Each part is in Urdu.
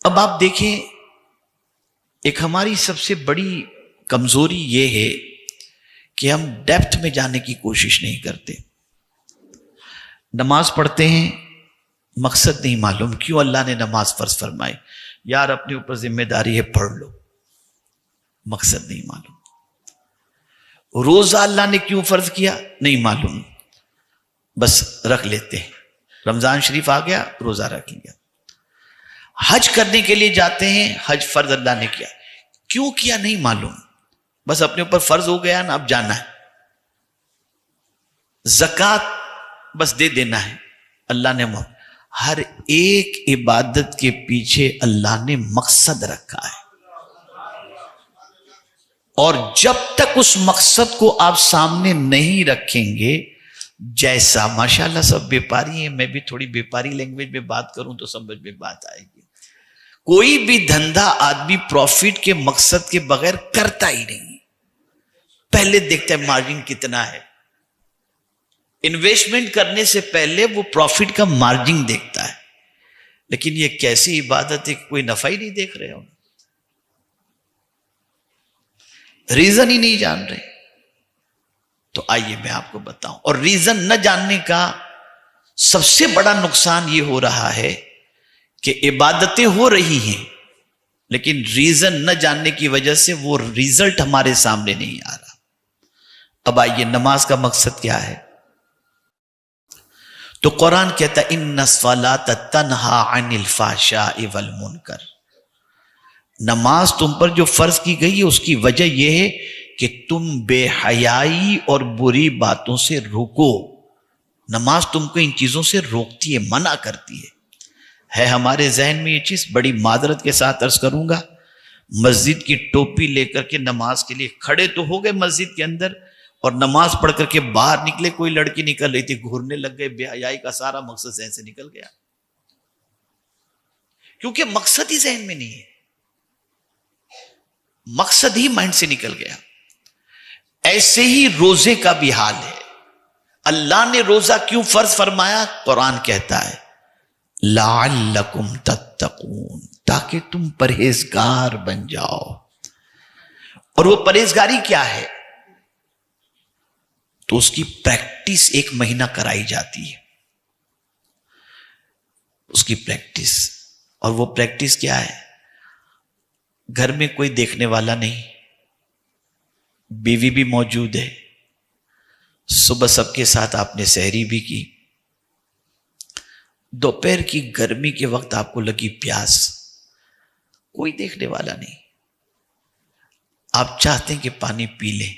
اب آپ دیکھیں، ایک ہماری سب سے بڑی کمزوری یہ ہے کہ ہم ڈیپتھ میں جانے کی کوشش نہیں کرتے. نماز پڑھتے ہیں، مقصد نہیں معلوم کیوں اللہ نے نماز فرض فرمائی. یار اپنے اوپر ذمہ داری ہے، پڑھ لو. مقصد نہیں معلوم. روزہ اللہ نے کیوں فرض کیا نہیں معلوم، بس رکھ لیتے ہیں. رمضان شریف آ گیا، روزہ رکھ لیا. حج کرنے کے لیے جاتے ہیں، حج فرض اللہ نے کیا، کیوں کیا نہیں معلوم، بس اپنے اوپر فرض ہو گیا نا، اب جانا ہے. زکوٰۃ بس دے دینا ہے، اللہ نے ہر ایک عبادت کے پیچھے اللہ نے مقصد رکھا ہے. اور جب تک اس مقصد کو آپ سامنے نہیں رکھیں گے، جیسا ماشاءاللہ سب بیپاری ہیں، میں بھی تھوڑی بیپاری لینگویج میں بات کروں تو سمجھ میں بات آئے گی. کوئی بھی دھندا آدمی پروفٹ کے مقصد کے بغیر کرتا ہی نہیں. پہلے دیکھتا ہے مارجن کتنا ہے. انویسٹمنٹ کرنے سے پہلے وہ پروفٹ کا مارجن دیکھتا ہے. لیکن یہ کیسی عبادت ہے کہ کوئی نفع ہی نہیں دیکھ رہے ہو، ریزن ہی نہیں جان رہے. تو آئیے میں آپ کو بتاؤں. اور ریزن نہ جاننے کا سب سے بڑا نقصان یہ ہو رہا ہے کہ عبادتیں ہو رہی ہیں لیکن ریزن نہ جاننے کی وجہ سے وہ ریزلٹ ہمارے سامنے نہیں آ رہا. اب آئیے نماز کا مقصد کیا ہے. تو قرآن کہتا ہے ان الصلاۃ تنہا عن الفحشاء والمنکر. نماز تم پر جو فرض کی گئی ہے اس کی وجہ یہ ہے کہ تم بے حیائی اور بری باتوں سے روکو. نماز تم کو ان چیزوں سے روکتی ہے، منع کرتی ہے ہمارے ذہن میں یہ چیز. بڑی معذرت کے ساتھ عرض کروں گا، مسجد کی ٹوپی لے کر کے نماز کے لیے کھڑے تو ہو گئے مسجد کے اندر، اور نماز پڑھ کر کے باہر نکلے، کوئی لڑکی نکل رہی تھی، گھورنے لگ گئے. بے حیائی کا سارا مقصد ذہن سے نکل گیا، کیونکہ مقصد ہی ذہن میں نہیں ہے، مقصد ہی مائنڈ سے نکل گیا. ایسے ہی روزے کا بھی حال ہے. اللہ نے روزہ کیوں فرض فرمایا؟ قرآن کہتا ہے لعلکم تتقون، تاکہ تم پرہیزگار بن جاؤ. اور وہ پرہیزگاری کیا ہے؟ تو اس کی پریکٹس 1 مہینہ کرائی جاتی ہے، اس کی پریکٹس. اور وہ پریکٹس کیا ہے؟ گھر میں کوئی دیکھنے والا نہیں، بیوی بھی موجود ہے، صبح سب کے ساتھ آپ نے سحری بھی کی، دوپہر کی گرمی کے وقت آپ کو لگی پیاس، کوئی دیکھنے والا نہیں، آپ چاہتے ہیں کہ پانی پی لیں،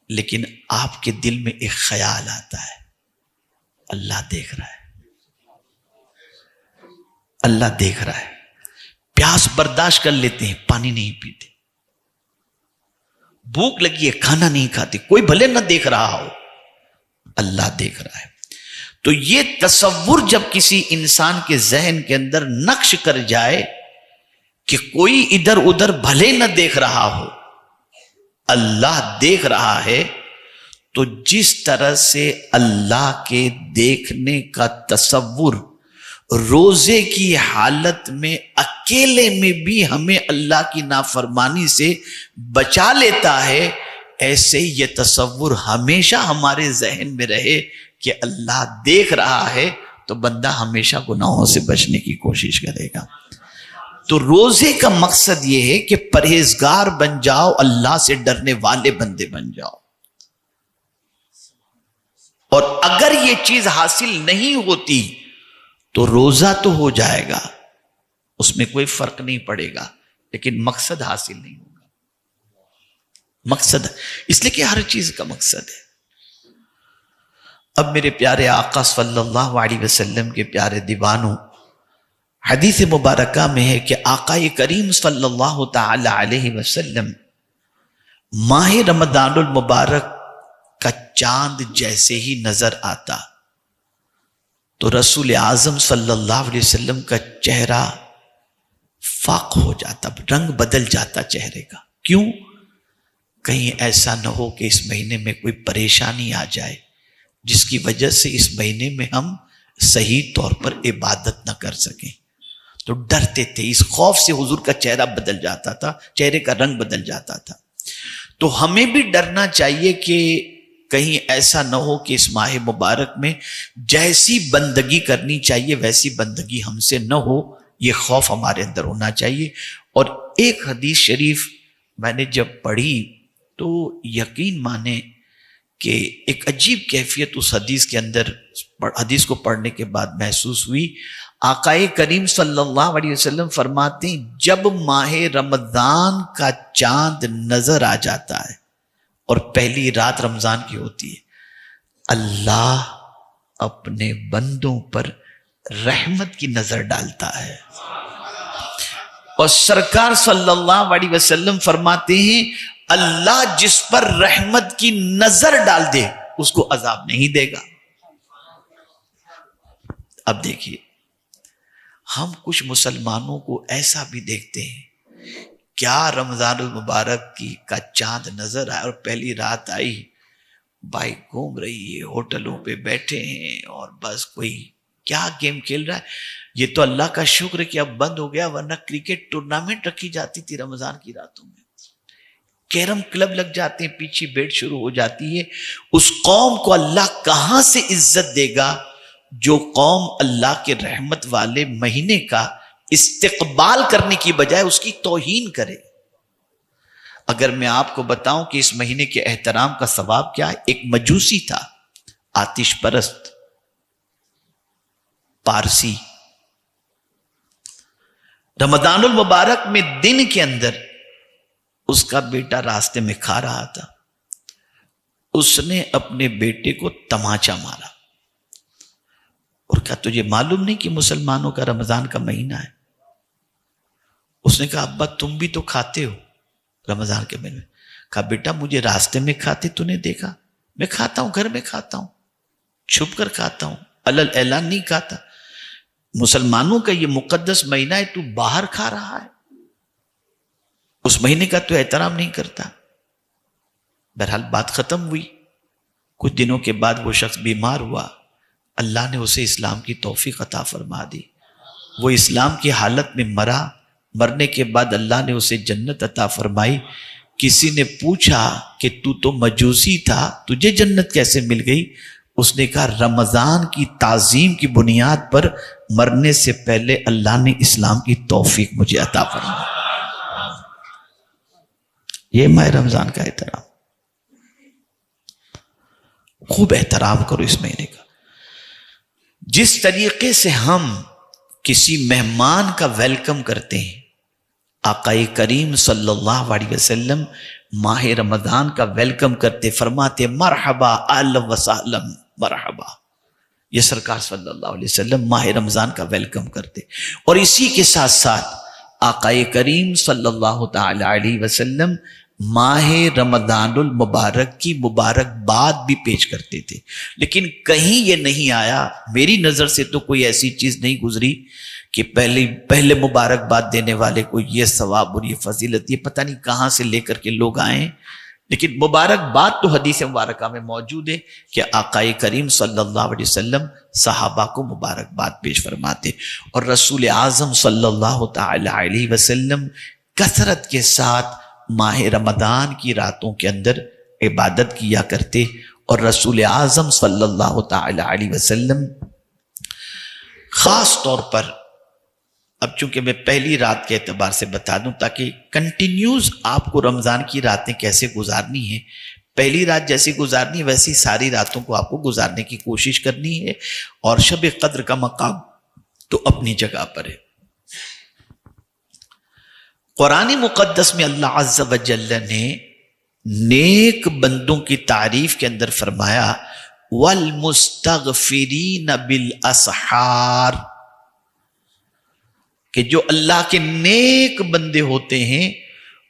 لیکن آپ کے دل میں ایک خیال آتا ہے اللہ دیکھ رہا ہے، اللہ دیکھ رہا ہے. پیاس برداشت کر لیتے ہیں، پانی نہیں پیتے. بھوک لگی ہے، کھانا نہیں کھاتے، کوئی بھلے نہ دیکھ رہا ہو، اللہ دیکھ رہا ہے. تو یہ تصور جب کسی انسان کے ذہن کے اندر نقش کر جائے کہ کوئی ادھر ادھر بھلے نہ دیکھ رہا ہو، اللہ دیکھ رہا ہے، تو جس طرح سے اللہ کے دیکھنے کا تصور روزے کی حالت میں اکیلے میں بھی ہمیں اللہ کی نافرمانی سے بچا لیتا ہے، ایسے ہی یہ تصور ہمیشہ ہمارے ذہن میں رہے کہ اللہ دیکھ رہا ہے، تو بندہ ہمیشہ گناہوں سے بچنے کی کوشش کرے گا. تو روزے کا مقصد یہ ہے کہ پرہیزگار بن جاؤ، اللہ سے ڈرنے والے بندے بن جاؤ. اور اگر یہ چیز حاصل نہیں ہوتی تو روزہ تو ہو جائے گا، اس میں کوئی فرق نہیں پڑے گا، لیکن مقصد حاصل نہیں ہوگا. مقصد اس لیے کہ ہر چیز کا مقصد ہے. اب میرے پیارے آقا صلی اللہ علیہ وسلم کے پیارے دیوانوں، حدیث مبارکہ میں ہے کہ آقا کریم صلی اللہ تعالی علیہ وسلم ماہ رمضان المبارک کا چاند جیسے ہی نظر آتا تو رسول اعظم صلی اللہ علیہ وسلم کا چہرہ فاق ہو جاتا، رنگ بدل جاتا چہرے کا. کیوں؟ کہیں ایسا نہ ہو کہ اس مہینے میں کوئی پریشانی آ جائے جس کی وجہ سے اس مہینے میں ہم صحیح طور پر عبادت نہ کر سکیں. تو ڈرتے تھے، اس خوف سے حضور کا چہرہ بدل جاتا تھا، چہرے کا رنگ بدل جاتا تھا۔ تو ہمیں بھی ڈرنا چاہیے کہ کہیں ایسا نہ ہو کہ اس ماہ مبارک میں جیسی بندگی کرنی چاہیے ویسی بندگی ہم سے نہ ہو، یہ خوف ہمارے اندر ہونا چاہیے۔ اور ایک حدیث شریف میں نے جب پڑھی تو یقین مانے کہ ایک عجیب کیفیت اس حدیث کے اندر، حدیث کو پڑھنے کے بعد محسوس ہوئی۔ آقا کریم صلی اللہ علیہ وسلم فرماتے ہیں جب ماہ رمضان کا چاند نظر آ جاتا ہے اور پہلی رات رمضان کی ہوتی ہے، اللہ اپنے بندوں پر رحمت کی نظر ڈالتا ہے، اور سرکار صلی اللہ علیہ وسلم فرماتے ہیں اللہ جس پر رحمت کی نظر ڈال دے اس کو عذاب نہیں دے گا۔ اب دیکھیے، ہم کچھ مسلمانوں کو ایسا بھی دیکھتے ہیں، کیا رمضان المبارک کا چاند نظر آئے اور پہلی رات آئی، بائک گھوم رہی ہے، ہوٹلوں پہ بیٹھے ہیں اور بس کوئی کیا گیم کھیل رہا ہے۔ یہ تو اللہ کا شکر ہے کہ اب بند ہو گیا، ورنہ کرکٹ ٹورنامنٹ رکھی جاتی تھی رمضان کی راتوں میں، کیرم کلب لگ جاتے ہیں، پیچھے بیٹ شروع ہو جاتی ہے۔ اس قوم کو اللہ کہاں سے عزت دے گا جو قوم اللہ کے رحمت والے مہینے کا استقبال کرنے کی بجائے اس کی توہین کرے۔ اگر میں آپ کو بتاؤں کہ اس مہینے کے احترام کا ثواب کیا ہے، ایک مجوسی تھا، آتش پرست پارسی، رمضان المبارک میں دن کے اندر اس کا بیٹا راستے میں کھا رہا تھا، اس نے اپنے بیٹے کو تماچا مارا اور کہا تجھے معلوم نہیں کہ مسلمانوں کا رمضان کا مہینہ ہے؟ اس نے کہا ابا تم بھی تو کھاتے ہو رمضان کے مہینے میں۔ کہا بیٹا مجھے راستے میں کھاتے تو نے دیکھا، میں کھاتا ہوں، گھر میں کھاتا ہوں، چھپ کر کھاتا ہوں، علل اعلان نہیں کھاتا۔ مسلمانوں کا یہ مقدس مہینہ ہے، تو باہر کھا رہا ہے، اس مہینے کا تو احترام نہیں کرتا۔ بہرحال بات ختم ہوئی، کچھ دنوں کے بعد وہ شخص بیمار ہوا، اللہ نے اسے اسلام کی توفیق عطا فرما دی، وہ اسلام کی حالت میں مرا، مرنے کے بعد اللہ نے اسے جنت عطا فرمائی۔ کسی نے پوچھا کہ تو مجوسی تھا، تجھے جنت کیسے مل گئی؟ اس نے کہا رمضان کی تعظیم کی بنیاد پر مرنے سے پہلے اللہ نے اسلام کی توفیق مجھے عطا فرمائی۔ یہ ماہ رمضان کا احترام، خوب احترام کرو اس مہینے کا۔ جس طریقے سے ہم کسی مہمان کا ویلکم کرتے ہیں، آقا کریم صلی اللہ علیہ وسلم ماہ رمضان کا ویلکم کرتے، فرماتے مرحبا اہلا وسہلا مرحبا۔ یہ سرکار صلی اللہ علیہ وسلم ماہ رمضان کا ویلکم کرتے، اور اسی کے ساتھ ساتھ آقا کریم صلی اللہ تعالی علیہ وسلم ماہ رمضان المبارک کی مبارکباد بھی پیش کرتے تھے۔ لیکن کہیں یہ نہیں آیا، میری نظر سے تو کوئی ایسی چیز نہیں گزری کہ پہلے مبارکباد دینے والے کو یہ ثواب اور یہ فضیلت، یہ پتہ نہیں کہاں سے لے کر کے لوگ آئیں۔ لیکن مبارکباد تو حدیث مبارکہ میں موجود ہے کہ آقا کریم صلی اللہ علیہ وسلم صحابہ کو مبارکباد پیش فرماتے، اور رسول اعظم صلی اللہ تعالی علیہ وسلم کثرت کے ساتھ ماہ رمضان کی راتوں کے اندر عبادت کیا کرتے، اور رسول اعظم صلی اللہ تعالی علیہ وسلم خاص طور پر، اب چونکہ میں پہلی رات کے اعتبار سے بتا دوں تاکہ کنٹینیوز آپ کو رمضان کی راتیں کیسے گزارنی ہیں، پہلی رات جیسی گزارنی ویسی ساری راتوں کو آپ کو گزارنے کی کوشش کرنی ہے، اور شب قدر کا مقام تو اپنی جگہ پر ہے۔ قرآن مقدس میں اللہ عز و جل نے نیک بندوں کی تعریف کے اندر فرمایا والمستغفرین بالاسحار، کہ جو اللہ کے نیک بندے ہوتے ہیں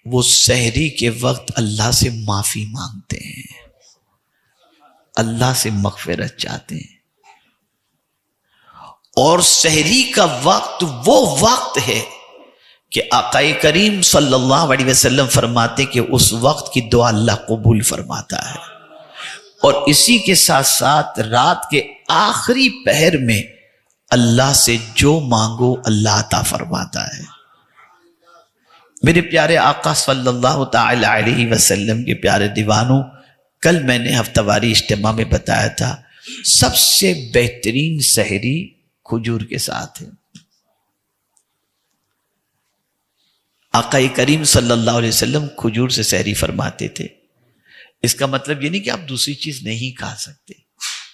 وہ سحری کے وقت اللہ سے معافی مانگتے ہیں، اللہ سے مغفرت چاہتے ہیں، اور سحری کا وقت وہ وقت ہے کہ آقا کریم صلی اللہ علیہ وسلم فرماتے کہ اس وقت کی دعا اللہ قبول فرماتا ہے۔ اور اسی کے ساتھ ساتھ رات کے آخری پہر میں اللہ سے جو مانگو اللہ عطا فرماتا ہے۔ میرے پیارے آقا صلی اللہ تعالی علیہ وسلم کے پیارے دیوانوں، کل میں نے ہفتہ واری اجتماع میں بتایا تھا سب سے بہترین سحری کھجور کے ساتھ ہے۔ آقا کریم صلی اللہ علیہ وسلم کھجور سے سحری فرماتے تھے۔ اس کا مطلب یہ نہیں کہ آپ دوسری چیز نہیں کھا سکتے،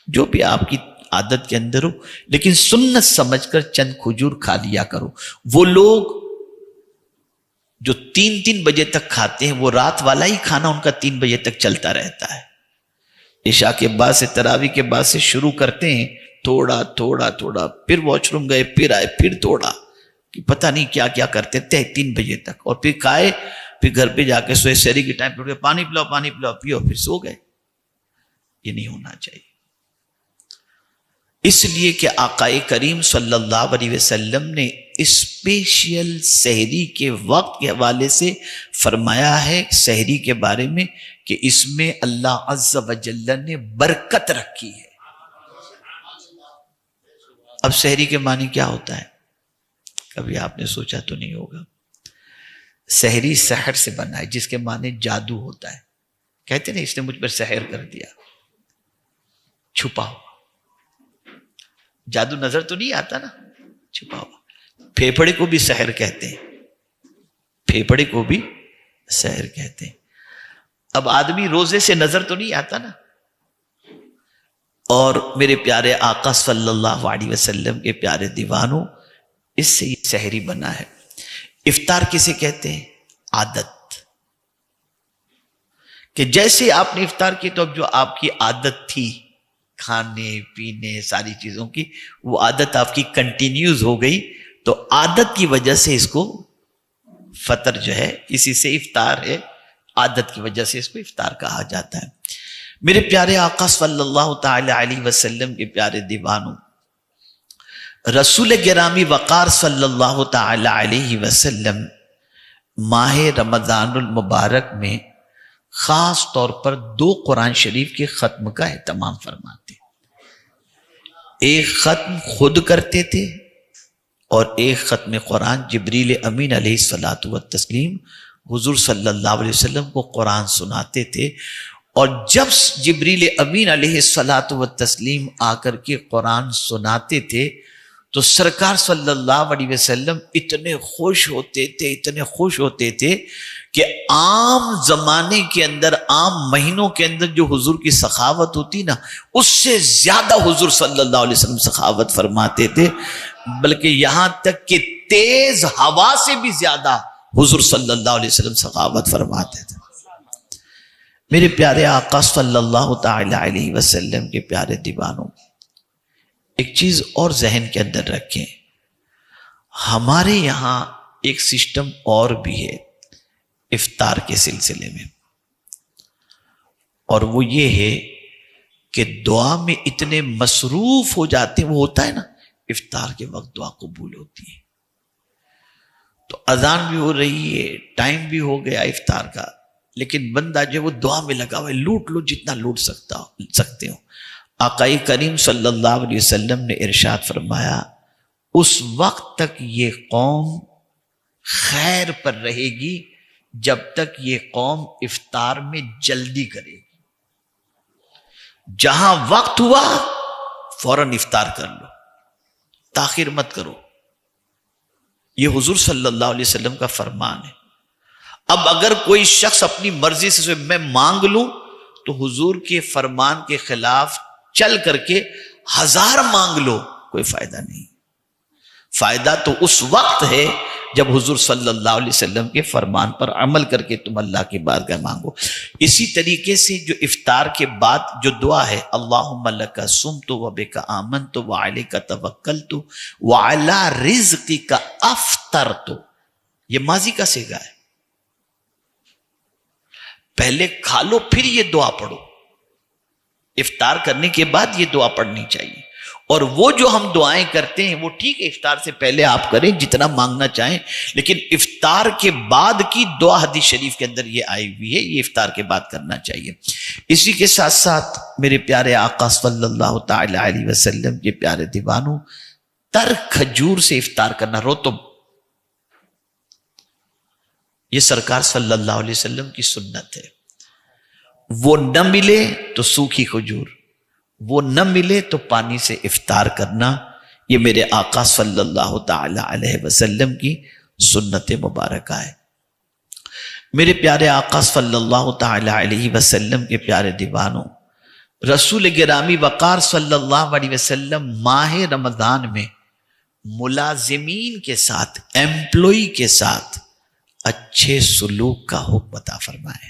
جو بھی آپ کی عادت کے اندر ہو، لیکن سنت سمجھ کر چند کھجور کھا لیا کرو۔ وہ لوگ جو 3 بجے تک کھاتے ہیں، وہ رات والا ہی کھانا ان کا 3 بجے تک چلتا رہتا ہے۔ عشاء کے بعد سے، تراویح کے بعد سے شروع کرتے ہیں، تھوڑا تھوڑا تھوڑا، پھر واش روم گئے، پھر آئے، پھر تھوڑا، کہ پتہ نہیں کیا کیا کرتے تھے 3 بجے تک، اور پھر کھائے، پھر گھر پہ جا کے سوئے، سحری کے ٹائم پہ پانی پلاؤ، پانی پلاؤ، پیو، پھر سو گئے۔ یہ نہیں ہونا چاہیے، اس لیے کہ آقا کریم صلی اللہ علیہ وسلم نے اسپیشل سحری کے وقت کے حوالے سے فرمایا ہے سحری کے بارے میں کہ اس میں اللہ عز و جل نے برکت رکھی ہے۔ اب سحری کے معنی کیا ہوتا ہے؟ کبھی آپ نے سوچا تو نہیں ہوگا۔ سحری سحر سے بنا ہے، جس کے معنی جادو ہوتا ہے۔ کہتے ہیں اس نے مجھ پر سحر کر دیا، چھپا ہوا جادو نظر تو نہیں آتا نا، چھپا ہوا۔ پھیپھڑے کو بھی سحر کہتے ہیں، پھیپھڑے کو بھی سحر کہتے ہیں۔ اب آدمی روزے سے نظر تو نہیں آتا نا، اور میرے پیارے آقا صلی اللہ علیہ وسلم کے پیارے دیوانوں، اس سے یہ سحری بنا ہے۔ افطار کسے کہتے ہیں؟ عادت، کہ جیسے آپ نے افطار کی تو اب جو آپ کی عادت تھی کھانے پینے ساری چیزوں کی، وہ عادت آپ کی کنٹینیوز ہو گئی، تو عادت کی وجہ سے اس کو فطر جو ہے، اسی سے افطار ہے، عادت کی وجہ سے اس کو افطار کہا جاتا ہے۔ میرے پیارے آقا صلی اللہ تعالی علیہ وسلم کے پیارے دیوانوں، رسول گرامی وقار صلی اللہ تعالی علیہ وسلم ماہ رمضان المبارک میں خاص طور پر 2 قرآن شریف کے ختم کا اہتمام فرماتے۔ ایک ختم خود کرتے تھے اور ایک ختم قرآن جبریل امین علیہ الصلاۃ والتسلیم حضور صلی اللہ علیہ وسلم کو قرآن سناتے تھے، اور جب جبریل امین علیہ الصلاۃ والتسلیم آ کر کے قرآن سناتے تھے تو سرکار صلی اللہ علیہ وسلم اتنے خوش ہوتے تھے، اتنے خوش ہوتے تھے کہ عام زمانے کے اندر، عام مہینوں کے اندر جو حضور کی سخاوت ہوتی نا، اس سے زیادہ حضور صلی اللہ علیہ وسلم سخاوت فرماتے تھے، بلکہ یہاں تک کہ تیز ہوا سے بھی زیادہ حضور صلی اللہ علیہ وسلم سخاوت فرماتے تھے۔ میرے پیارے آقا صلی اللہ تعالی علیہ وسلم کے پیارے دیوانوں، ایک چیز اور ذہن کے اندر رکھیں، ہمارے یہاں ایک سسٹم اور بھی ہے افطار کے سلسلے میں، اور وہ یہ ہے کہ دعا میں اتنے مصروف ہو جاتے ہیں، وہ ہوتا ہے نا افطار کے وقت دعا قبول ہوتی ہے، تو اذان بھی ہو رہی ہے، ٹائم بھی ہو گیا افطار کا، لیکن بندہ جو وہ دعا میں لگا ہوا ہے، لوٹ لو جتنا لوٹ سکتے ہو۔ آقا کریم صلی اللہ علیہ وسلم نے ارشاد فرمایا، اس وقت تک یہ قوم خیر پر رہے گی جب تک یہ قوم افطار میں جلدی کرے گی۔ جہاں وقت ہوا فوراً افطار کر لو، تاخیر مت کرو، یہ حضور صلی اللہ علیہ وسلم کا فرمان ہے۔ اب اگر کوئی شخص اپنی مرضی سے میں مانگ لوں تو حضور کے فرمان کے خلاف چل کر کے 1000 مانگ لو، کوئی فائدہ نہیں۔ فائدہ تو اس وقت ہے جب حضور صلی اللہ علیہ وسلم کے فرمان پر عمل کر کے تم اللہ کی بارگاہ مانگو۔ اسی طریقے سے جو افطار کے بعد جو دعا ہے، اللہم لک صمت وبک آمنت وعلیک توکلت وعلی رزقک افطرت، یہ ماضی کا صیغہ ہے، پہلے کھا لو پھر یہ دعا پڑھو، افطار کرنے کے بعد یہ دعا پڑھنی چاہیے۔ اور وہ جو ہم دعائیں کرتے ہیں وہ ٹھیک ہے افطار سے پہلے آپ کریں جتنا مانگنا چاہیں، لیکن افطار کے بعد کی دعا حدیث شریف کے اندر یہ آئی ہوئی ہے، یہ افطار کے بعد کرنا چاہیے۔ اسی کے ساتھ ساتھ میرے پیارے آقا صلی اللہ تعالی علیہ وسلم کے پیارے دیوانوں، تر کھجور سے افطار کرنا، رطب، یہ سرکار صلی اللہ علیہ وسلم کی سنت ہے۔ وہ نہ ملے تو سوکھی کھجور، وہ نہ ملے تو پانی سے افطار کرنا، یہ میرے آقا صلی اللہ تعالی علیہ وسلم کی سنت مبارکہ ہے۔ میرے پیارے آقا صلی اللہ تعالی علیہ وسلم کے پیارے دیوانوں، رسول گرامی وقار صلی اللہ علیہ وسلم ماہ رمضان میں ملازمین کے ساتھ، ایمپلوئی کے ساتھ اچھے سلوک کا حکم عطا فرمائے،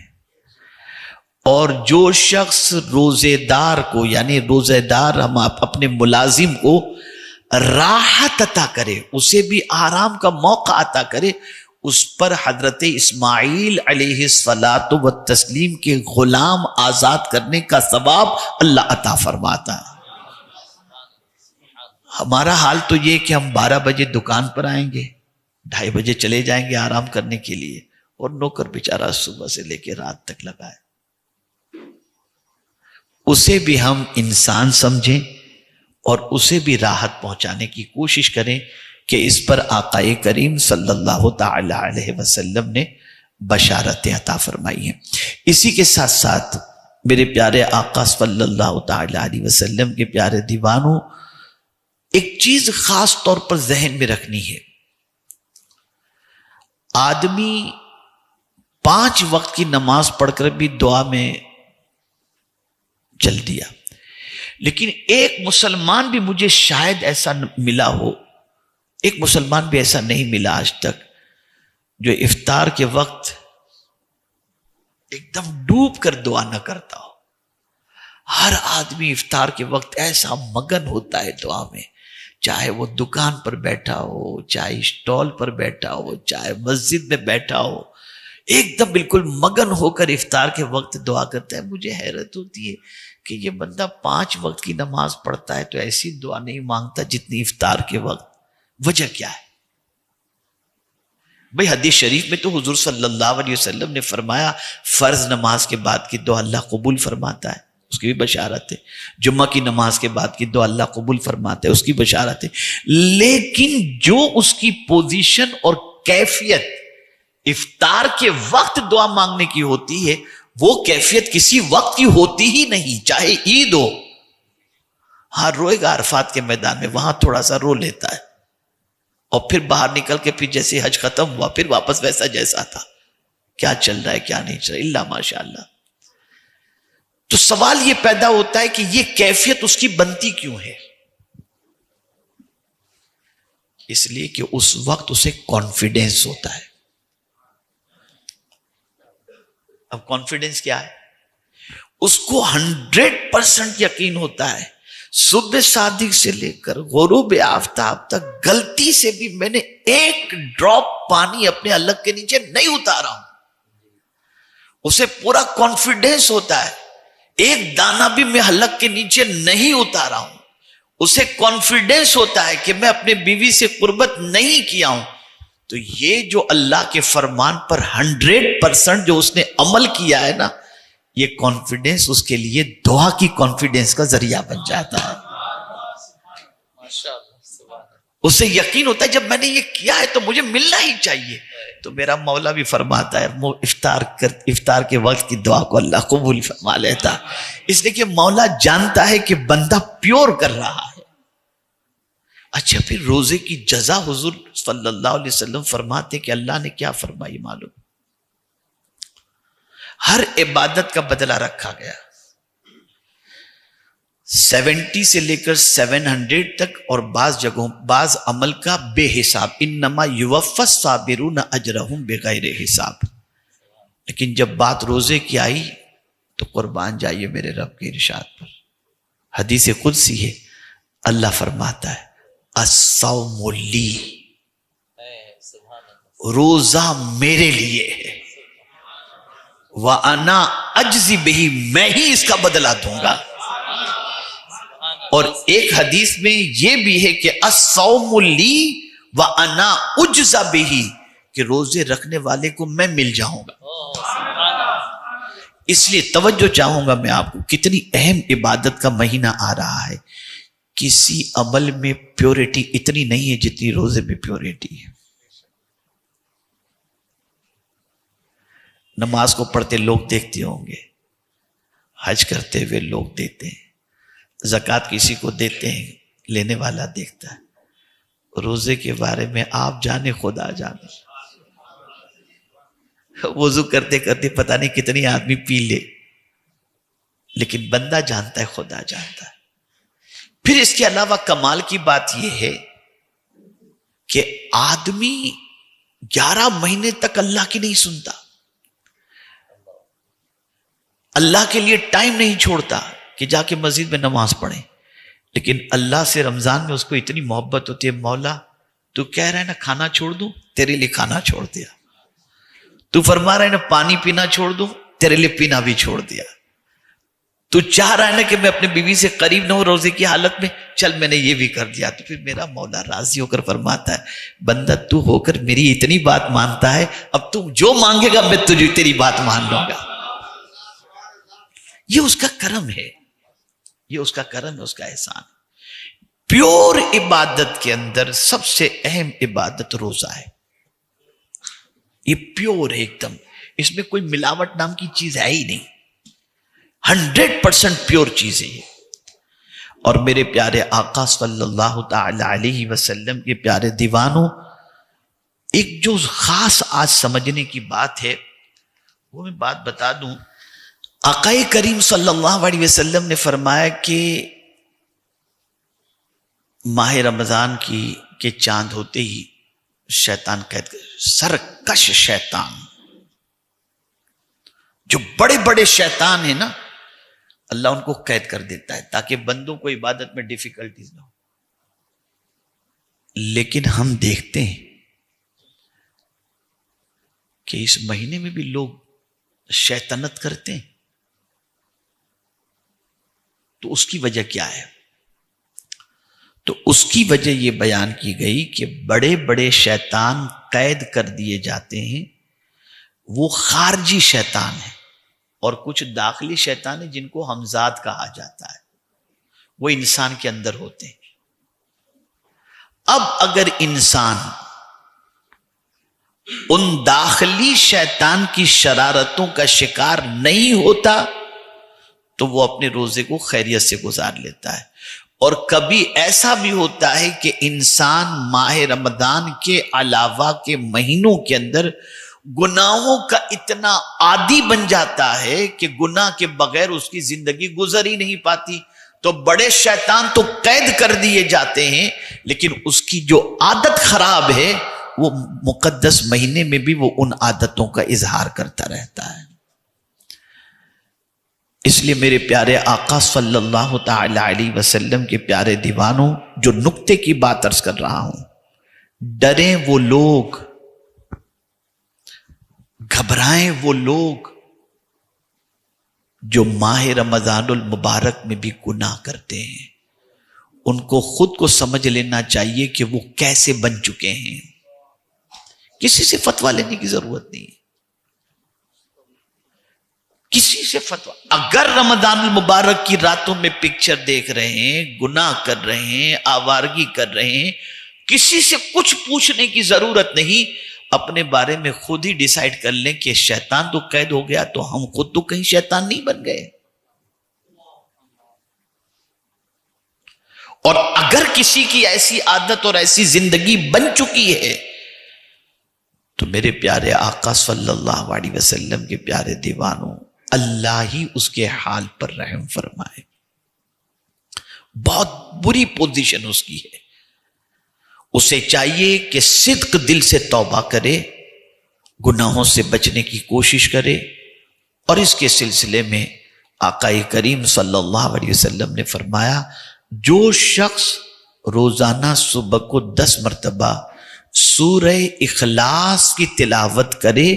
اور جو شخص روزے دار کو، یعنی روزے دار ہم اپنے ملازم کو راحت عطا کرے، اسے بھی آرام کا موقع عطا کرے، اس پر حضرت اسماعیل علیہ الصلاۃ والتسلیم کے غلام آزاد کرنے کا ثواب اللہ عطا فرماتا ہے۔ ہمارا حال تو یہ کہ ہم 12 بجے دکان پر آئیں گے، 2:30 بجے چلے جائیں گے آرام کرنے کے لیے، اور نوکر بیچارہ صبح سے لے کے رات تک لگا ہے۔ اسے بھی ہم انسان سمجھیں اور اسے بھی راحت پہنچانے کی کوشش کریں کہ اس پر آقا کریم صلی اللہ تعالی علیہ وسلم نے بشارتیں عطا فرمائی ہیں۔ اسی کے ساتھ ساتھ میرے پیارے آقا صلی اللہ تعالی علیہ وسلم کے پیارے دیوانوں، ایک چیز خاص طور پر ذہن میں رکھنی ہے۔ آدمی 5 وقت کی نماز پڑھ کر بھی دعا میں چل دیا، لیکن ایک مسلمان بھی مجھے شاید ایسا ملا ہو، ایک مسلمان بھی ایسا نہیں ملا آج تک جو افطار کے وقت ایک دم ڈوب کر دعا نہ کرتا ہو۔ ہر آدمی افطار کے وقت ایسا مگن ہوتا ہے دعا میں، چاہے وہ دکان پر بیٹھا ہو، چاہے اسٹال پر بیٹھا ہو، چاہے مسجد میں بیٹھا ہو، ایک دم بالکل مگن ہو کر افطار کے وقت دعا کرتا ہے۔ مجھے حیرت ہوتی ہے کہ یہ بندہ 5 وقت کی نماز پڑھتا ہے تو ایسی دعا نہیں مانگتا جتنی افطار کے وقت۔ وجہ کیا ہے بھئی؟ حدیث شریف میں تو حضور صلی اللہ علیہ وسلم نے فرمایا فرض نماز کے بعد کی دعا اللہ قبول فرماتا ہے، اس کی بھی بشارت ہے۔ جمعہ کی نماز کے بعد کی دعا اللہ قبول فرماتا ہے، اس کی بشارت ہے۔ لیکن جو اس کی پوزیشن اور کیفیت افطار کے وقت دعا مانگنے کی ہوتی ہے، وہ کیفیت کسی وقت کی ہوتی ہی نہیں، چاہے عید ہو۔ ہاں روئے گا عرفات کے میدان میں، وہاں تھوڑا سا رو لیتا ہے، اور پھر باہر نکل کے پھر جیسے حج ختم ہوا پھر واپس ویسا جیسا تھا، کیا چل رہا ہے کیا نہیں چل رہا ہے، اللہ ماشاء اللہ۔ تو سوال یہ پیدا ہوتا ہے کہ یہ کیفیت اس کی بنتی کیوں ہے؟ اس لیے کہ اس وقت اسے کانفیڈنس ہوتا ہے۔ اب کانفیڈنس کیا ہے؟ اس کو 100% یقین ہوتا ہے صبح صادق سے لے کر غروب آفتاب تک غلطی سے بھی میں نے ایک ڈراپ پانی اپنے حلق کے نیچے نہیں اتارا ہوں۔ اسے پورا کانفیڈنس ہوتا ہے ایک دانہ بھی میں حلق کے نیچے نہیں اتارا ہوں۔ اسے کانفیڈنس ہوتا ہے کہ میں اپنے بیوی سے قربت نہیں کیا ہوں۔ تو یہ جو اللہ کے فرمان پر 100% جو اس نے عمل کیا ہے نا، یہ کانفیڈنس اس کے لیے دعا کی کانفیڈنس کا ذریعہ بن جاتا ہے۔ اسے یقین ہوتا ہے جب میں نے یہ کیا ہے تو مجھے ملنا ہی چاہیے۔ تو میرا مولا بھی فرماتا ہے افطار کے وقت کی دعا کو اللہ قبول فرما لیتا، اس لیے کہ مولا جانتا ہے کہ بندہ پیور کر رہا ہے۔ اچھا پھر روزے کی جزا حضور صلی اللہ علیہ وسلم فرماتے کہ اللہ نے کیا فرمائی معلوم؟ ہر عبادت کا بدلہ رکھا گیا، 70 سے لے کر 700 تک، اور بعض جگہوں بعض عمل کا بے حساب، انما یوفی الصابرون اجرہم بغیر حساب۔ لیکن جب بات روزے کی آئی تو قربان جائیے میرے رب کے ارشاد پر، حدیث قدسی ہے، اللہ فرماتا ہے الصوم لی، روزہ میرے لیے ہے، وَأَنَا أَجْزِي بِهِ، میں ہی اس کا بدلہ دوں گا۔ اور ایک حدیث میں یہ بھی ہے کہ الصوم لی وَأَنَا أُجْزَ بِهِ، کہ روزے رکھنے والے کو میں مل جاؤں گا۔ اس لیے توجہ چاہوں گا میں آپ کو، کتنی اہم عبادت کا مہینہ آ رہا ہے۔ کسی عمل میں پیورٹی اتنی نہیں ہے جتنی روزے میں پیورٹی ہے. نماز کو پڑھتے لوگ دیکھتے ہوں گے، حج کرتے ہوئے لوگ دیتے ہیں، زکوٰۃ کسی کو دیتے ہیں، لینے والا دیکھتا ہے. روزے کے بارے میں آپ جانے خدا جانے. وضو کرتے کرتے پتہ نہیں کتنی آدمی پی لے، لیکن بندہ جانتا ہے، خدا جانتا ہے. پھر اس کے علاوہ کمال کی بات یہ ہے کہ آدمی 11 مہینے تک اللہ کی نہیں سنتا، اللہ کے لیے ٹائم نہیں چھوڑتا کہ جا کے مسجد میں نماز پڑھے، لیکن اللہ سے رمضان میں اس کو اتنی محبت ہوتی ہے. مولا تو کہہ رہا ہے نا کھانا چھوڑ دوں، تیرے لیے کھانا چھوڑ دیا. تو فرما رہا ہے نا پانی پینا چھوڑ دوں، تیرے لیے پینا بھی چھوڑ دیا. تو چاہ رہا ہے نا کہ میں اپنے بیوی سے قریب نہ ہوں روزے کی حالت میں، چل میں نے یہ بھی کر دیا. تو پھر میرا مولا راضی ہو کر فرماتا ہے بندہ تو ہو کر میری اتنی بات مانتا ہے، اب تو جو مانگے گا میں تجھے تیری بات مان لوں گا. یہ اس کا کرم ہے، یہ اس کا کرم ہے، اس کا احسان. پیور عبادت کے اندر سب سے اہم عبادت روزہ ہے. یہ پیور ہے ایک دم، اس میں کوئی ملاوٹ نام کی چیز ہے ہی نہیں، 100% پیور چیز ہے یہ. اور میرے پیارے آقا صلی اللہ تعالی علیہ وسلم کے پیارے دیوانوں، ایک جو خاص آج سمجھنے کی بات ہے وہ میں بات بتا دوں. آقا کریم صلی اللہ علیہ وسلم نے فرمایا کہ ماہ رمضان کے چاند ہوتے ہی شیطان قید کر، سرکش شیطان، جو بڑے بڑے شیطان ہیں نا، اللہ ان کو قید کر دیتا ہے تاکہ بندوں کو عبادت میں ڈیفیکلٹیز نہ ہو. لیکن ہم دیکھتے ہیں کہ اس مہینے میں بھی لوگ شیطنت کرتے ہیں. تو اس کی وجہ کیا ہے؟ تو اس کی وجہ یہ بیان کی گئی کہ بڑے بڑے شیطان قید کر دیے جاتے ہیں، وہ خارجی شیطان ہیں، اور کچھ داخلی شیطان ہیں جن کو ہمزاد کہا جاتا ہے، وہ انسان کے اندر ہوتے ہیں. اب اگر انسان ان داخلی شیطان کی شرارتوں کا شکار نہیں ہوتا تو وہ اپنے روزے کو خیریت سے گزار لیتا ہے. اور کبھی ایسا بھی ہوتا ہے کہ انسان ماہ رمضان کے علاوہ کے مہینوں کے اندر گناہوں کا اتنا عادی بن جاتا ہے کہ گناہ کے بغیر اس کی زندگی گزر ہی نہیں پاتی. تو بڑے شیطان تو قید کر دیے جاتے ہیں، لیکن اس کی جو عادت خراب ہے وہ مقدس مہینے میں بھی وہ ان عادتوں کا اظہار کرتا رہتا ہے. اس لیے میرے پیارے آقا صلی اللہ تعالی علیہ وسلم کے پیارے دیوانوں، جو نقطے کی بات عرض کر رہا ہوں، ڈریں وہ لوگ، گھبرائیں وہ لوگ جو ماہ رمضان المبارک میں بھی گناہ کرتے ہیں. ان کو خود کو سمجھ لینا چاہیے کہ وہ کیسے بن چکے ہیں. کسی سے فتویٰ لینے کی ضرورت نہیں ہے، کسی سے فتویٰ. اگر رمضان المبارک کی راتوں میں پکچر دیکھ رہے ہیں، گناہ کر رہے ہیں، آوارگی کر رہے ہیں، کسی سے کچھ پوچھنے کی ضرورت نہیں. اپنے بارے میں خود ہی ڈیسائیڈ کر لیں کہ شیطان تو قید ہو گیا تو ہم خود تو کہیں شیطان نہیں بن گئے. اور اگر کسی کی ایسی عادت اور ایسی زندگی بن چکی ہے تو میرے پیارے آقا صلی اللہ علیہ وسلم کے پیارے دیوانوں، اللہ ہی اس کے حال پر رحم فرمائے. بہت بری پوزیشن اس کی ہے. اسے چاہیے کہ صدق دل سے توبہ کرے، گناہوں سے بچنے کی کوشش کرے. اور اس کے سلسلے میں آقا کریم صلی اللہ علیہ وسلم نے فرمایا، جو شخص روزانہ صبح کو 10 مرتبہ سورہ اخلاص کی تلاوت کرے،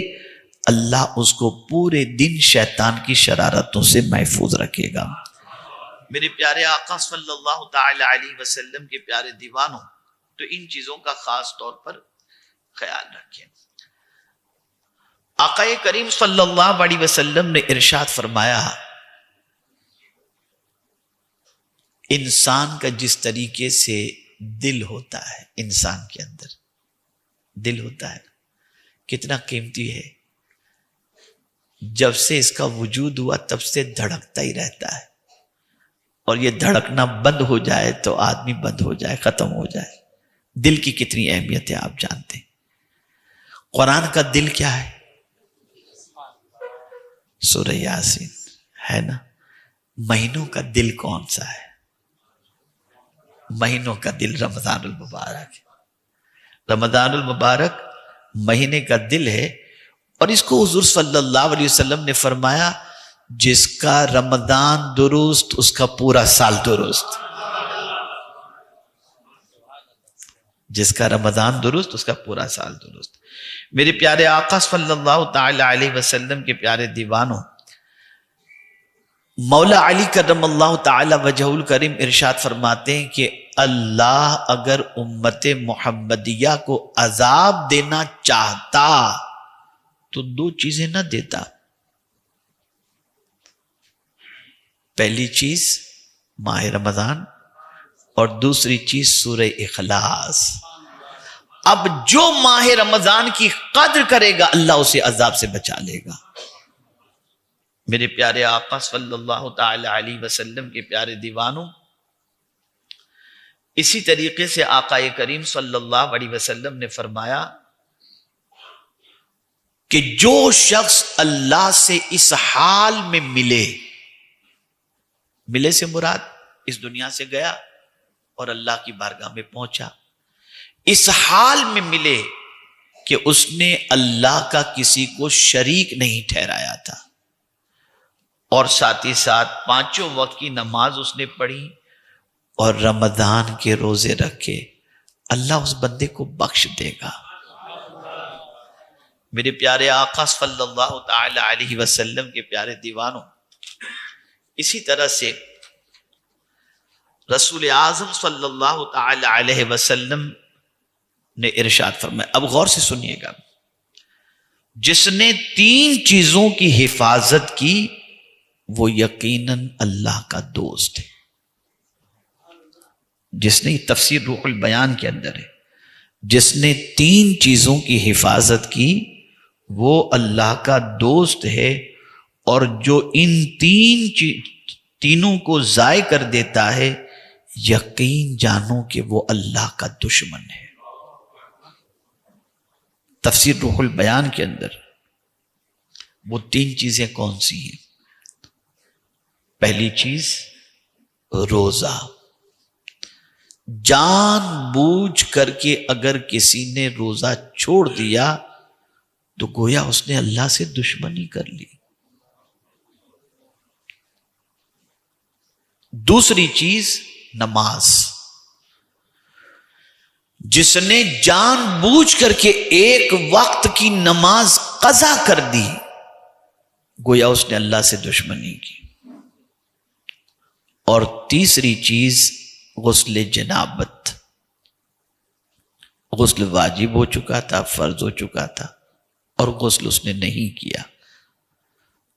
اللہ اس کو پورے دن شیطان کی شرارتوں سے محفوظ رکھے گا. میرے پیارے آقا صلی اللہ تعالی علیہ وسلم کے پیارے دیوانوں، تو ان چیزوں کا خاص طور پر خیال رکھیں. آقا کریم صلی اللہ علیہ وسلم نے ارشاد فرمایا انسان کا جس طریقے سے دل ہوتا ہے، انسان کے اندر دل ہوتا ہے، کتنا قیمتی ہے. جب سے اس کا وجود ہوا تب سے دھڑکتا ہی رہتا ہے، اور یہ دھڑکنا بند ہو جائے تو آدمی بند ہو جائے، ختم ہو جائے. دل کی کتنی اہمیت ہے آپ جانتے ہیں. قرآن کا دل کیا ہے؟ سورہ یاسین ہے نا. مہینوں کا دل کون سا ہے؟ مہینوں کا دل رمضان المبارک ہے. رمضان المبارک مہینے کا دل ہے، اور اس کو حضور صلی اللہ علیہ وسلم نے فرمایا جس کا رمضان درست اس کا پورا سال درست. جس کا رمضان درست اس کا پورا سال درست. میرے پیارے آقا صلی اللہ تعالی علیہ وسلم کے پیارے دیوانوں، مولا علی کرم اللہ تعالی وجہ الکریم ارشاد فرماتے ہیں کہ اللہ اگر امت محمدیہ کو عذاب دینا چاہتا تو دو چیزیں نہ دیتا. پہلی چیز ماہ رمضان، اور دوسری چیز سورہ اخلاص. اب جو ماہ رمضان کی قدر کرے گا اللہ اسے عذاب سے بچا لے گا. میرے پیارے آقا صلی اللہ تعالی علیہ وسلم کے پیارے دیوانوں، اسی طریقے سے آقا کریم صلی اللہ علیہ وسلم نے فرمایا کہ جو شخص اللہ سے اس حال میں ملے سے مراد اس دنیا سے گیا اور اللہ کی بارگاہ میں پہنچا، اس حال میں ملے کہ اس نے اللہ کا کسی کو شریک نہیں ٹھہرایا تھا، اور ساتھ ہی ساتھ 5 وقت کی نماز اس نے پڑھی اور رمضان کے روزے رکھے، اللہ اس بندے کو بخش دے گا. میرے پیارے آقا صلی اللہ تعالی علیہ وسلم کے پیارے دیوانوں، اسی طرح سے رسول اعظم صلی اللہ تعالی علیہ وسلم نے ارشاد فرمایا، اب غور سے سنیے گا، جس نے 3 چیزوں کی حفاظت کی وہ یقیناً اللہ کا دوست ہے. جس نے تفسیر روح البیان کے اندر ہے، جس نے 3 چیزوں کی حفاظت کی وہ اللہ کا دوست ہے، اور جو ان تینوں کو ضائع کر دیتا ہے یقین جانو کہ وہ اللہ کا دشمن ہے. تفسیر روح البیان کے اندر وہ 3 چیزیں کون سی ہیں؟ پہلی چیز روزہ. جان بوجھ کر کے اگر کسی نے روزہ چھوڑ دیا تو گویا اس نے اللہ سے دشمنی کر لی. دوسری چیز نماز. جس نے جان بوجھ کر کے ایک وقت کی نماز قضا کر دی گویا اس نے اللہ سے دشمنی کی. اور تیسری چیز غسل جنابت. غسل واجب ہو چکا تھا، فرض ہو چکا تھا، اور غسل اس نے نہیں کیا.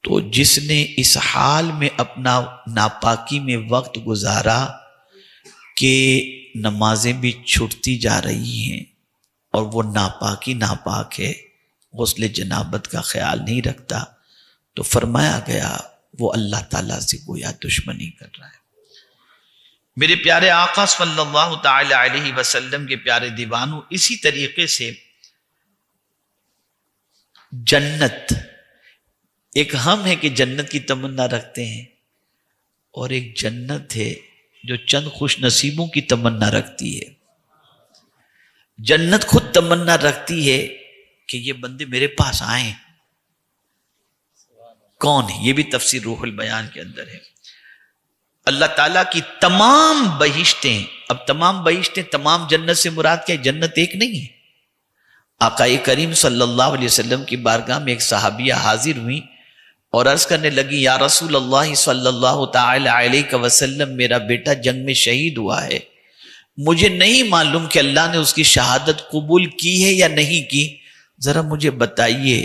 تو جس نے اس حال میں اپنا ناپاکی میں وقت گزارا کہ نمازیں بھی چھوٹتی جا رہی ہیں اور وہ ناپاک ہے، غسل جنابت کا خیال نہیں رکھتا، تو فرمایا گیا وہ اللہ تعالیٰ سے گویا دشمنی کر رہا ہے. میرے پیارے آقا صلی اللہ تعالی علیہ وسلم کے پیارے دیوانوں، اسی طریقے سے جنت، ایک ہم ہے کہ جنت کی تمنا رکھتے ہیں، اور ایک جنت ہے جو چند خوش نصیبوں کی تمنا رکھتی ہے. جنت خود تمنا رکھتی ہے کہ یہ بندے میرے پاس آئیں. کون ہے؟ یہ بھی تفسیر روح البیان کے اندر ہے. اللہ تعالیٰ کی تمام بہشتیں، اب تمام بہشتیں، تمام جنت سے مراد کیا؟ جنت ایک نہیں ہے. آقا کریم صلی اللہ علیہ وسلم کی بارگاہ میں ایک صحابیہ حاضر ہوئی اور عرض کرنے لگی، یا رسول اللہ صلی اللہ تعالی علیہ وسلم، میرا بیٹا جنگ میں شہید ہوا ہے، مجھے نہیں معلوم کہ اللہ نے اس کی شہادت قبول کی ہے یا نہیں کی، ذرا مجھے بتائیے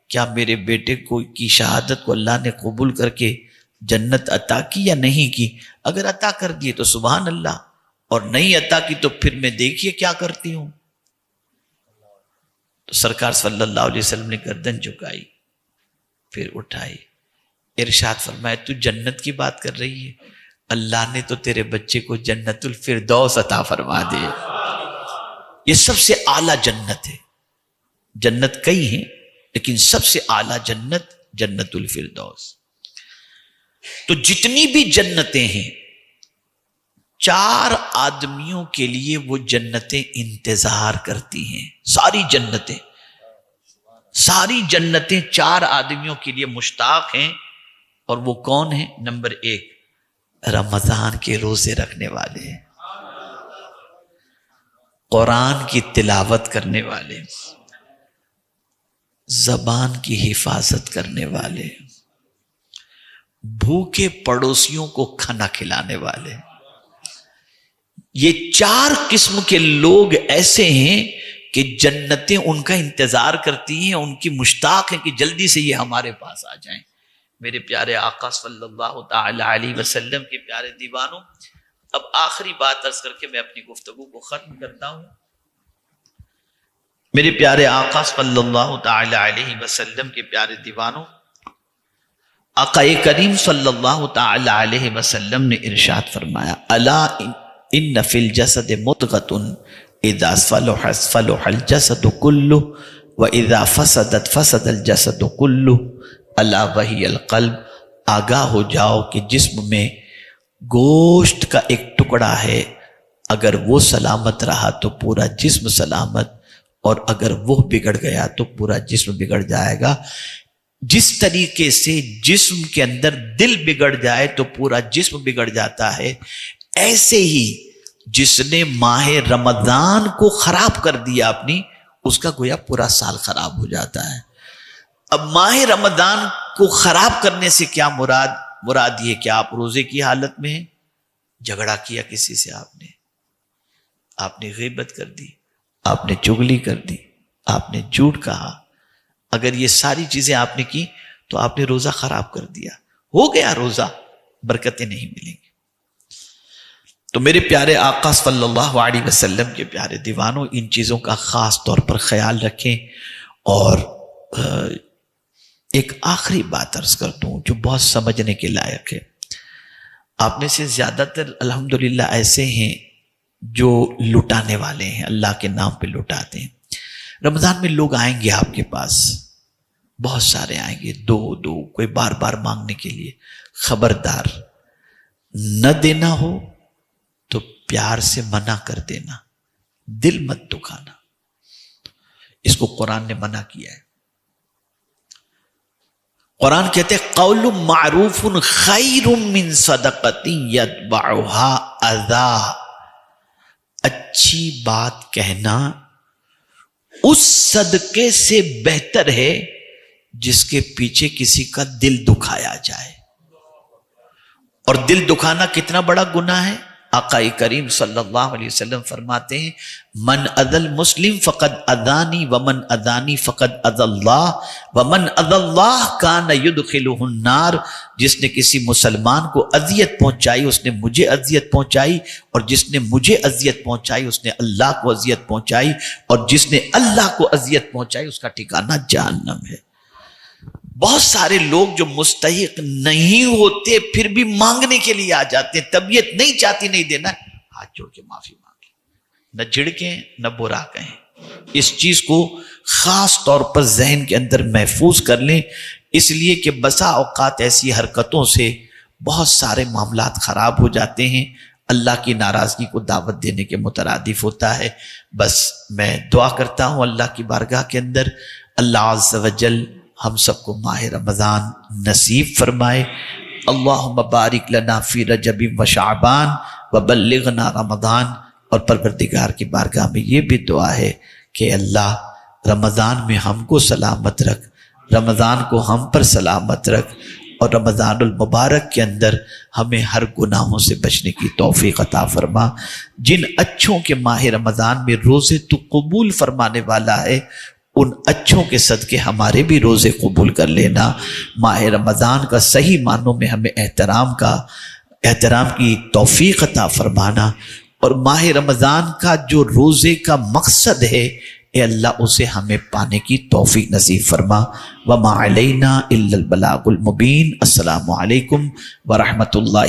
کیا میرے بیٹے کو کی شہادت کو اللہ نے قبول کر کے جنت عطا کی یا نہیں کی؟ اگر عطا کر دیے تو سبحان اللہ، اور نہیں عطا کی تو پھر میں دیکھیے کیا کرتی ہوں۔ تو سرکار صلی اللہ علیہ وسلم نے گردن جھکائی، پھر اٹھائی، ارشاد فرمایا تو جنت کی بات کر رہی ہے، اللہ نے تو تیرے بچے کو جنت الفردوس عطا فرما دے۔ یہ سب سے اعلیٰ جنت ہے، جنت کئی ہیں لیکن سب سے اعلیٰ جنت جنت الفردوس۔ تو جتنی بھی جنتیں ہیں، 4 آدمیوں کے لیے وہ جنتیں انتظار کرتی ہیں، ساری جنتیں 4 آدمیوں کے لیے مشتاق ہیں، اور وہ کون ہیں؟ نمبر 1 رمضان کے روزے رکھنے والے، قرآن کی تلاوت کرنے والے، زبان کی حفاظت کرنے والے، بھوکے پڑوسیوں کو کھانا کھلانے والے۔ یہ 4 قسم کے لوگ ایسے ہیں کہ جنتیں ان کا انتظار کرتی ہیں، ان کی مشتاق ہیں کہ جلدی سے یہ ہمارے پاس آ جائیں۔ میرے پیارے آقا صلی اللہ تعالی علیہ وسلم کے پیارے دیوانوں، اب آخری بات عرض کر کے میں اپنی گفتگو کو ختم کرتا ہوں۔ میرے پیارے آقا صلی اللہ تعالی علیہ وسلم کے پیارے دیوانوں، آقا کریم صلی اللہ تعالی علیہ وسلم نے ارشاد فرمایا، الا ان فی الجسد مضغۃ اذا صلحت صلح الجسد کلہ واذا فسدت فسد الجسد کلہ الا وہی القلب۔ آگاہ ہو جاؤ کہ جسم میں گوشت کا ایک ٹکڑا ہے، اگر وہ سلامت رہا تو پورا جسم سلامت، اور اگر وہ بگڑ گیا تو پورا جسم بگڑ جائے گا۔ جس طریقے سے جسم کے اندر دل بگڑ جائے تو پورا جسم بگڑ جاتا ہے، ایسے ہی جس نے ماہ رمضان کو خراب کر دیا اپنی، اس کا گویا پورا سال خراب ہو جاتا ہے۔ اب ماہ رمضان کو خراب کرنے سے کیا مراد یہ کہ آپ روزے کی حالت میں ہیں، جھگڑا کیا کسی سے، آپ نے غیبت کر دی، آپ نے چغلی کر دی، آپ نے جھوٹ کہا، اگر یہ ساری چیزیں آپ نے کی تو آپ نے روزہ خراب کر دیا، ہو گیا روزہ، برکتیں نہیں ملیں گی۔ تو میرے پیارے آقا صلی اللہ علیہ وسلم کے پیارے دیوانوں، ان چیزوں کا خاص طور پر خیال رکھیں۔ اور ایک آخری بات عرض کر دوں جو بہت سمجھنے کے لائق ہے۔ آپ میں سے زیادہ تر الحمدللہ ایسے ہیں جو لٹانے والے ہیں، اللہ کے نام پہ لٹاتے ہیں۔ رمضان میں لوگ آئیں گے آپ کے پاس، بہت سارے آئیں گے، دو کوئی بار بار مانگنے کے لیے۔ خبردار، نہ دینا ہو تو پیار سے منع کر دینا، دل مت دکھانا، اس کو قرآن نے منع کیا ہے۔ قرآن کہتے ہیں قول معروف خیر من صدقۃ یتبعها اذی، اچھی بات کہنا اس صدقے سے بہتر ہے جس کے پیچھے کسی کا دل دکھایا جائے۔ اور دل دکھانا کتنا بڑا گناہ ہے؟ آقا کریم صلی اللہ علیہ وسلم فرماتے ہیں من اذى المسلم فقد اذانی ومن اذانی فقد اذى اللہ ومن اذى اللہ کان يدخلہ النار۔ جس نے کسی مسلمان کو اذیت پہنچائی اس نے مجھے اذیت پہنچائی، اور جس نے مجھے اذیت پہنچائی اس نے اللہ کو اذیت پہنچائی، اور جس نے اللہ کو اذیت پہنچائی اس کا ٹھکانہ جہنم ہے۔ بہت سارے لوگ جو مستحق نہیں ہوتے پھر بھی مانگنے کے لیے آ جاتے ہیں، طبیعت نہیں چاہتی نہیں دینا، ہاتھ جوڑ کے معافی مانگیں، نہ جھڑکیں نہ برا کہیں۔ اس چیز کو خاص طور پر ذہن کے اندر محفوظ کر لیں، اس لیے کہ بسا اوقات ایسی حرکتوں سے بہت سارے معاملات خراب ہو جاتے ہیں، اللہ کی ناراضگی کو دعوت دینے کے مترادف ہوتا ہے۔ بس میں دعا کرتا ہوں اللہ کی بارگاہ کے اندر اللہ عز و جل ہم سب کو ماہ رمضان نصیب فرمائے۔ اللہم بارک لنا فی رجب و شعبان وبلغنا رمضان۔ اور پروردگار کی بارگاہ میں یہ بھی دعا ہے کہ اللہ رمضان میں ہم کو سلامت رکھ، رمضان کو ہم پر سلامت رکھ، اور رمضان المبارک کے اندر ہمیں ہر گناہوں سے بچنے کی توفیق عطا فرما۔ جن اچھوں کے ماہ رمضان میں روزے تو قبول فرمانے والا ہے، ان اچھوں کے صدقے ہمارے بھی روزے قبول کر لینا۔ ماہ رمضان کا صحیح معنوں میں ہمیں احترام کا احترام کی توفیق عطا فرمانا، اور ماہ رمضان کا جو روزے کا مقصد ہے اے اللہ اسے ہمیں پانے کی توفیق نصیب فرما۔ وما علینا الا البلاغ المبین۔ السلام علیکم ورحمۃ اللہ